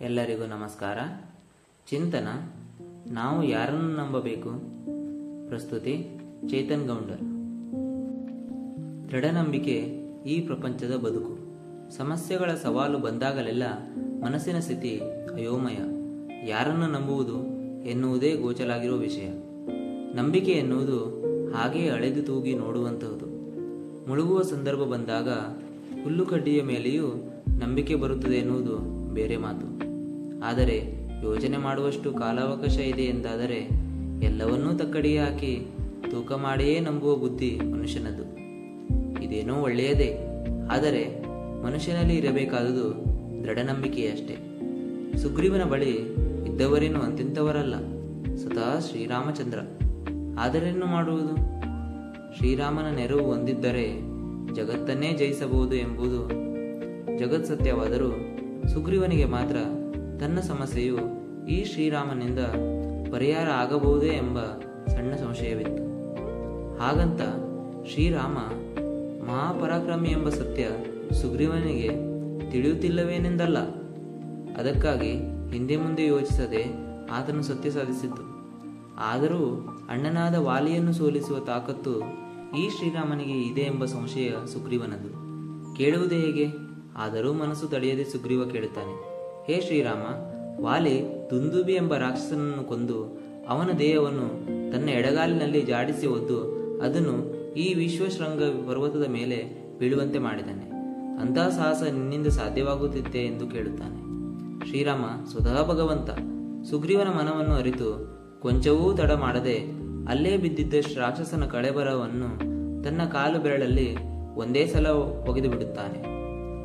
ಎಲ್ಲರಿಗೂ ನಮಸ್ಕಾರ. ಚಿಂತನ: ನಾವು ಯಾರನ್ನು ನಂಬಬೇಕು? ಪ್ರಸ್ತುತಿ: ಚೇತನ್ ಗೌಂಡರ್. ದೃಢನಂಬಿಕೆ ಈ ಪ್ರಪಂಚದ ಬದುಕು. ಸಮಸ್ಯೆಗಳ ಸವಾಲು ಬಂದಾಗಲೆಲ್ಲ ಮನಸ್ಸಿನ ಸ್ಥಿತಿ ಅಯೋಮಯ. ಯಾರನ್ನು ನಂಬುವುದು ಎನ್ನುವುದೇ ಗೋಚಲಾಗಿರುವ ವಿಷಯ. ನಂಬಿಕೆ ಎನ್ನುವುದು ಹಾಗೆಯೇ ಅಳೆದು ತೂಗಿ ನೋಡುವಂತಹುದು. ಮುಳುಗುವ ಸಂದರ್ಭ ಬಂದಾಗ ಹುಲ್ಲುಕಡ್ಡಿಯ ಮೇಲೆಯೂ ನಂಬಿಕೆ ಬರುತ್ತದೆ ಎನ್ನುವುದು ಬೇರೆ ಮಾತು. ಆದರೆ ಯೋಚನೆ ಮಾಡುವಷ್ಟು ಕಾಲಾವಕಾಶ ಇದೆ ಎಂದಾದರೆ ಎಲ್ಲವನ್ನೂ ತಕ್ಕಡಿಗೆ ಹಾಕಿ ತೂಕ ಮಾಡಿಯೇ ನಂಬುವ ಬುದ್ಧಿ ಮನುಷ್ಯನದು. ಇದೇನೋ ಒಳ್ಳೆಯದೇ, ಆದರೆ ಮನುಷ್ಯನಲ್ಲಿ ಇರಬೇಕಾದುದು ದೃಢನಂಬಿಕೆಯಷ್ಟೇ. ಸುಗ್ರೀವನ ಬಳಿ ಇದ್ದವರೇನು ಅಂತಿಂತವರಲ್ಲ, ಸ್ವತಃ ಶ್ರೀರಾಮಚಂದ್ರ. ಆದರೇನು ಮಾಡುವುದು? ಶ್ರೀರಾಮನ ನೆರವು ಹೊಂದಿದ್ದರೆ ಜಗತ್ತನ್ನೇ ಜಯಿಸಬಹುದು ಎಂಬುದು ಜಗತ್ ಸತ್ಯವಾದರೂ ಸುಗ್ರೀವನಿಗೆ ಮಾತ್ರ ತನ್ನ ಸಮಸ್ಯೆಯು ಈ ಶ್ರೀರಾಮನಿಂದ ಪರಿಹಾರ ಆಗಬಹುದೇ ಎಂಬ ಸಣ್ಣ ಸಂಶಯವಿತ್ತು. ಹಾಗಂತ ಶ್ರೀರಾಮ ಮಹಾಪರಾಕ್ರಮಿ ಎಂಬ ಸತ್ಯ ಸುಗ್ರೀವನಿಗೆ ತಿಳಿಯುತ್ತಿಲ್ಲವೇನೆಂದಲ್ಲ. ಅದಕ್ಕಾಗಿ ಹಿಂದೆ ಮುಂದೆ ಯೋಚಿಸದೆ ಆತನು ಸತ್ಯ ಸಾಧಿಸಿದ್ದು. ಆದರೂ ಅಣ್ಣನಾದ ವಾಲಿಯನ್ನು ಸೋಲಿಸುವ ತಾಕತ್ತು ಈ ಶ್ರೀರಾಮನಿಗೆ ಇದೆ ಎಂಬ ಸಂಶಯ ಸುಗ್ರೀವನದು. ಕೇಳುವುದೇ ಹೇಗೆ? ಆದರೂ ಮನಸ್ಸು ತಡೆಯದೆ ಸುಗ್ರೀವ ಕೇಳುತ್ತಾನೆ: ಹೇ ಶ್ರೀರಾಮ, ವಾಲಿ ದುಂದುಬಿ ಎಂಬ ರಾಕ್ಷಸನನ್ನು ಕೊಂದು ಅವನ ದೇಹವನ್ನು ತನ್ನ ಎಡಗಾಲಿನಲ್ಲಿ ಜಾಡಿಸಿ ಒದ್ದು ಅದನ್ನು ಈ ವಿಶ್ವಶೃಂಗ ಪರ್ವತದ ಮೇಲೆ ಬೀಳುವಂತೆ ಮಾಡಿದ್ದಾನೆ. ಅಂತಹ ಸಾಹಸ ನಿನ್ನಿಂದ ಸಾಧ್ಯವಾಗುತ್ತಿತ್ತೆ ಎಂದು ಕೇಳುತ್ತಾನೆ. ಶ್ರೀರಾಮ ಸ್ವತಃ ಭಗವಂತ. ಸುಗ್ರೀವನ ಮನವನ್ನು ಅರಿತು ಕೊಂಚವೂ ತಡ ಮಾಡದೆ ಅಲ್ಲೇ ಬಿದ್ದಿದ್ದ ರಾಕ್ಷಸನ ಕಳೆಬರವನ್ನು ತನ್ನ ಕಾಲು ಬೆರಳಲ್ಲಿ ಒಂದೇ ಸಲ ಒಗೆದು ಬಿಡುತ್ತಾನೆ.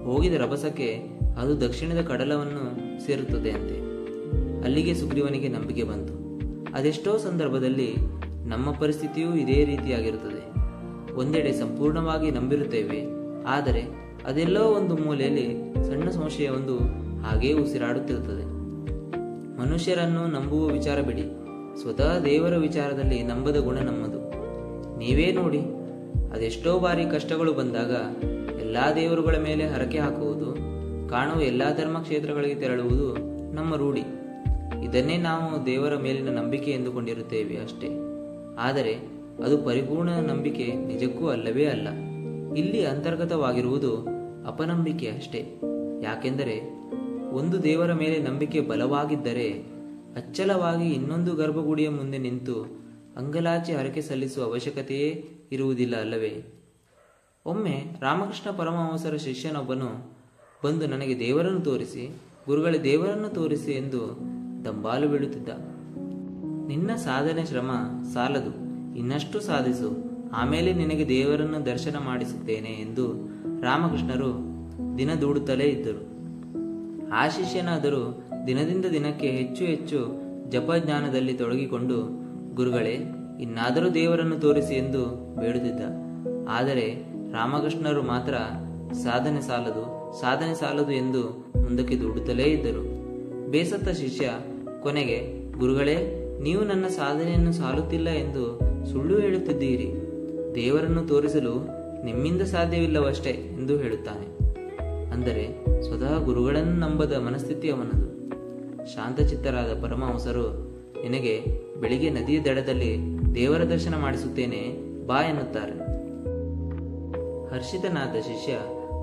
ಹೋಗಿದ ರಭಸಕ್ಕೆ ಅದು ದಕ್ಷಿಣದ ಕಡಲವನ್ನು ಸೇರುತ್ತದೆ ಅಂತೆ. ಅಲ್ಲಿಗೆ ಸುಗ್ರೀವನಿಗೆ ನಂಬಿಕೆ ಬಂತು. ಅದೆಷ್ಟೋ ಸಂದರ್ಭದಲ್ಲಿ ನಮ್ಮ ಪರಿಸ್ಥಿತಿಯೂ ಇದೇ ರೀತಿಯಾಗಿರುತ್ತದೆ. ಒಂದೆಡೆ ಸಂಪೂರ್ಣವಾಗಿ ನಂಬಿರುತ್ತೇವೆ, ಆದರೆ ಅದೆಲ್ಲೋ ಒಂದು ಮೂಲೆಯಲ್ಲಿ ಸಣ್ಣ ಸಂಶಯವೊಂದು ಹಾಗೇ ಉಸಿರಾಡುತ್ತಿರುತ್ತದೆ. ಮನುಷ್ಯರನ್ನು ನಂಬುವ ವಿಚಾರ ಬಿಡಿ, ಸ್ವತಃ ದೇವರ ವಿಚಾರದಲ್ಲಿ ನಂಬದ ಗುಣ ನಮ್ಮದು. ನೀವೇ ನೋಡಿ, ಅದೆಷ್ಟೋ ಬಾರಿ ಕಷ್ಟಗಳು ಬಂದಾಗ ಎಲ್ಲಾ ದೇವರುಗಳ ಮೇಲೆ ಹರಕೆ ಹಾಕುವುದು, ಕಾಣುವ ಎಲ್ಲಾ ಧರ್ಮ ಕ್ಷೇತ್ರಗಳಿಗೆ ತೆರಳುವುದು ನಮ್ಮ ರೂಢಿ. ಇದನ್ನೇ ನಾವು ದೇವರ ಮೇಲಿನ ನಂಬಿಕೆ ಎಂದುಕೊಂಡಿರುತ್ತೇವೆ ಅಷ್ಟೇ. ಆದರೆ ಅದು ಪರಿಪೂರ್ಣ ನಂಬಿಕೆ ನಿಜಕ್ಕೂ ಅಲ್ಲವೇ ಅಲ್ಲ. ಇಲ್ಲಿ ಅಂತರ್ಗತವಾಗಿರುವುದು ಅಪನಂಬಿಕೆ ಅಷ್ಟೇ. ಯಾಕೆಂದರೆ ಒಂದು ದೇವರ ಮೇಲೆ ನಂಬಿಕೆ ಬಲವಾಗಿದ್ದರೆ ಅಚ್ಚಲವಾಗಿ ಇನ್ನೊಂದು ಗರ್ಭಗುಡಿಯ ಮುಂದೆ ನಿಂತು ಅಂಗಲಾಚಿ ಹರಕೆ ಸಲ್ಲಿಸುವ ಅವಶ್ಯಕತೆಯೇ ಇರುವುದಿಲ್ಲ ಅಲ್ಲವೇ? ಒಮ್ಮೆ ರಾಮಕೃಷ್ಣ ಪರಮಹಂಸರ ಶಿಷ್ಯನೊಬ್ಬನು ಬಂದು ನನಗೆ ದೇವರನ್ನು ತೋರಿಸಿ, ಗುರುಗಳೇ ದೇವರನ್ನು ತೋರಿಸಿ ಎಂದು ದಂಬಾಲು ಬೀಳುತ್ತಿದ್ದ. ನಿನ್ನ ಸಾಧನೆ ಶ್ರಮ ಸಾಲದು, ಇನ್ನಷ್ಟು ಸಾಧಿಸು, ಆಮೇಲೆ ನಿನಗೆ ದೇವರನ್ನು ದರ್ಶನ ಮಾಡಿಸುತ್ತೇನೆ ಎಂದು ರಾಮಕೃಷ್ಣರು ದಿನ ದೂಡುತ್ತಲೇ ಇದ್ದರು. ಆ ಶಿಷ್ಯನಾದರೂ ದಿನದಿಂದ ದಿನಕ್ಕೆ ಹೆಚ್ಚು ಹೆಚ್ಚು ಜಪಜ್ಞಾನದಲ್ಲಿ ತೊಡಗಿಕೊಂಡು, ಗುರುಗಳೇ ಇನ್ನಾದರೂ ದೇವರನ್ನು ತೋರಿಸಿ ಎಂದು ಬೇಡುತ್ತಿದ್ದ. ಆದರೆ ರಾಮಕೃಷ್ಣರು ಮಾತ್ರ ಸಾಧನೆ ಸಾಲದು ಎಂದು ಮುಂದಕ್ಕೆ ದೂಡುತ್ತಲೇ ಇದ್ದರು. ಬೇಸತ್ತ ಶಿಷ್ಯ ಕೊನೆಗೆ, ಗುರುಗಳೇ ನೀವು ನನ್ನ ಸಾಧನೆಯನ್ನು ಸಾಲುತ್ತಿಲ್ಲ ಎಂದು ಸುಳ್ಳು ಹೇಳುತ್ತಿದ್ದೀರಿ, ದೇವರನ್ನು ತೋರಿಸಲು ನಿಮ್ಮಿಂದ ಸಾಧ್ಯವಿಲ್ಲವಷ್ಟೇ ಎಂದು ಹೇಳುತ್ತಾನೆ. ಅಂದರೆ ಸ್ವತಃ ಗುರುಗಳನ್ನು ನಂಬದ ಮನಸ್ಥಿತಿ ಅವನದು. ಶಾಂತಚಿತ್ತರಾದ ಪರಮಹಂಸರು ನಿನಗೆ ಬೆಳಿಗ್ಗೆ ನದಿಯ ದಡದಲ್ಲಿ ದೇವರ ದರ್ಶನ ಮಾಡಿಸುತ್ತೇನೆ ಬಾ ಎನ್ನುತ್ತಾರೆ. ಹರ್ಷಿತನಾದ ಶಿಷ್ಯ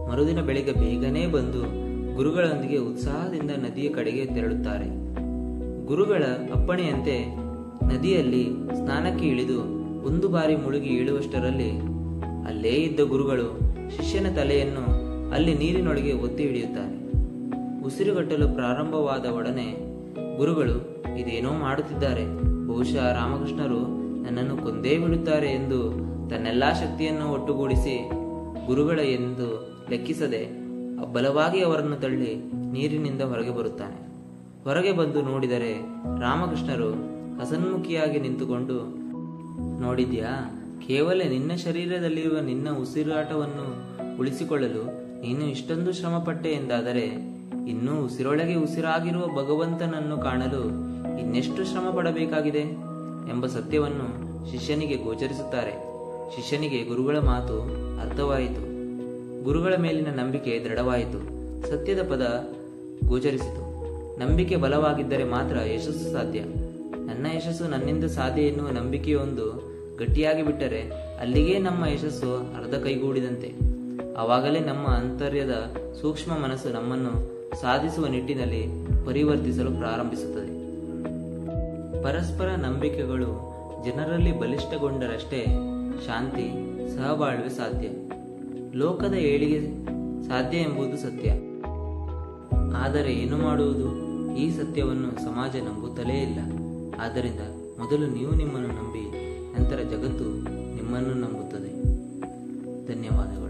ಮರುದಿನ ಬೆಳಿಗ್ಗೆ ಬೇಗನೆ ಬಂದು ಗುರುಗಳೊಂದಿಗೆ ಉತ್ಸಾಹದಿಂದ ನದಿಯ ಕಡೆಗೆ ತೆರಳುತ್ತಾರೆ. ಗುರುಗಳ ಅಪ್ಪಣೆಯಂತೆ ನದಿಯಲ್ಲಿ ಸ್ನಾನಕ್ಕೆ ಇಳಿದು ಒಂದು ಬಾರಿ ಮುಳುಗಿ ಏಳುವಷ್ಟರಲ್ಲಿ ಅಲ್ಲೇ ಇದ್ದ ಗುರುಗಳು ಶಿಷ್ಯನ ತಲೆಯನ್ನು ಅಲ್ಲಿ ನೀರಿನೊಳಗೆ ಒತ್ತಿ ಹಿಡಿಯುತ್ತಾರೆ. ಉಸಿರುಗಟ್ಟಲು ಪ್ರಾರಂಭವಾದ ಒಡನೆ ಗುರುಗಳು ಇದೇನೋ ಮಾಡುತ್ತಿದ್ದಾರೆ, ಬಹುಶಃ ರಾಮಕೃಷ್ಣರು ನನ್ನನ್ನು ಕೊಂದೇ ಬಿಡುತ್ತಾರೆ ಎಂದು ತನ್ನೆಲ್ಲಾ ಶಕ್ತಿಯನ್ನು ಒಟ್ಟುಗೂಡಿಸಿ ಗುರುಗಳ ಎಂದು ಲೆಕ್ಕಿಸದೆ ಬಲವಾಗಿ ಅವರನ್ನು ತಳ್ಳಿ ನೀರಿನಿಂದ ಹೊರಗೆ ಬರುತ್ತಾನೆ. ಹೊರಗೆ ಬಂದು ನೋಡಿದರೆ ರಾಮಕೃಷ್ಣರು ಹಸನ್ಮುಖಿಯಾಗಿ ನಿಂತುಕೊಂಡು, ನೋಡಿದ್ಯಾ, ಕೇವಲ ನಿನ್ನ ಶರೀರದಲ್ಲಿರುವ ನಿನ್ನ ಉಸಿರಾಟವನ್ನು ಉಳಿಸಿಕೊಳ್ಳಲು ನೀನು ಇಷ್ಟೊಂದು ಶ್ರಮಪಟ್ಟೆ ಎಂದಾದರೆ ಇನ್ನೂ ಉಸಿರೊಳಗೆ ಉಸಿರಾಗಿರುವ ಭಗವಂತನನ್ನು ಕಾಣಲು ಇನ್ನೆಷ್ಟು ಶ್ರಮ ಪಡಬೇಕಾಗಿದೆ ಎಂಬ ಸತ್ಯವನ್ನು ಶಿಷ್ಯನಿಗೆ ಗೋಚರಿಸುತ್ತಾರೆ. ಶಿಷ್ಯನಿಗೆ ಗುರುಗಳ ಮಾತು ಅರ್ಥವಾಯಿತು. ಗುರುಗಳ ಮೇಲಿನ ನಂಬಿಕೆ ದೃಢವಾಯಿತು. ಸತ್ಯದ ಪದ ಗೋಚರಿಸಿತು. ನಂಬಿಕೆ ಬಲವಾಗಿದ್ದರೆ ಮಾತ್ರ ಯಶಸ್ಸು ಸಾಧ್ಯ. ನನ್ನ ಯಶಸ್ಸು ನನ್ನಿಂದ ಸಾಧ್ಯ ಎನ್ನುವ ನಂಬಿಕೆಯೊಂದು ಗಟ್ಟಿಯಾಗಿ ಬಿಟ್ಟರೆ ಅಲ್ಲಿಗೇ ನಮ್ಮ ಯಶಸ್ಸು ಅರ್ಧ ಕೈಗೂಡಿದಂತೆ. ಆವಾಗಲೇ ನಮ್ಮ ಆಂತರ್ಯದ ಸೂಕ್ಷ್ಮ ಮನಸ್ಸು ನಮ್ಮನ್ನು ಸಾಧಿಸುವ ನಿಟ್ಟಿನಲ್ಲಿ ಪರಿವರ್ತಿಸಲು ಪ್ರಾರಂಭಿಸುತ್ತದೆ. ಪರಸ್ಪರ ನಂಬಿಕೆಗಳು ಜನರಲ್ಲಿ ಬಲಿಷ್ಠಗೊಂಡರಷ್ಟೇ ಶಾಂತಿ, ಸಹಬಾಳ್ವೆ ಸಾಧ್ಯ. ಲೋಕದ ಏಳಿಗೆ ಸಾಧ್ಯ ಎಂಬುದು ಸತ್ಯ. ಆದರೆ ಏನು ಮಾಡುವುದು? ಈ ಸತ್ಯವನ್ನು ಸಮಾಜ ನಂಬುತ್ತಲೇ ಇಲ್ಲ. ಆದ್ದರಿಂದ ಮೊದಲು ನೀವು ನಿಮ್ಮನ್ನು ನಂಬಿ, ನಂತರ ಜಗತ್ತು ನಿಮ್ಮನ್ನು ನಂಬುತ್ತದೆ. ಧನ್ಯವಾದಗಳು.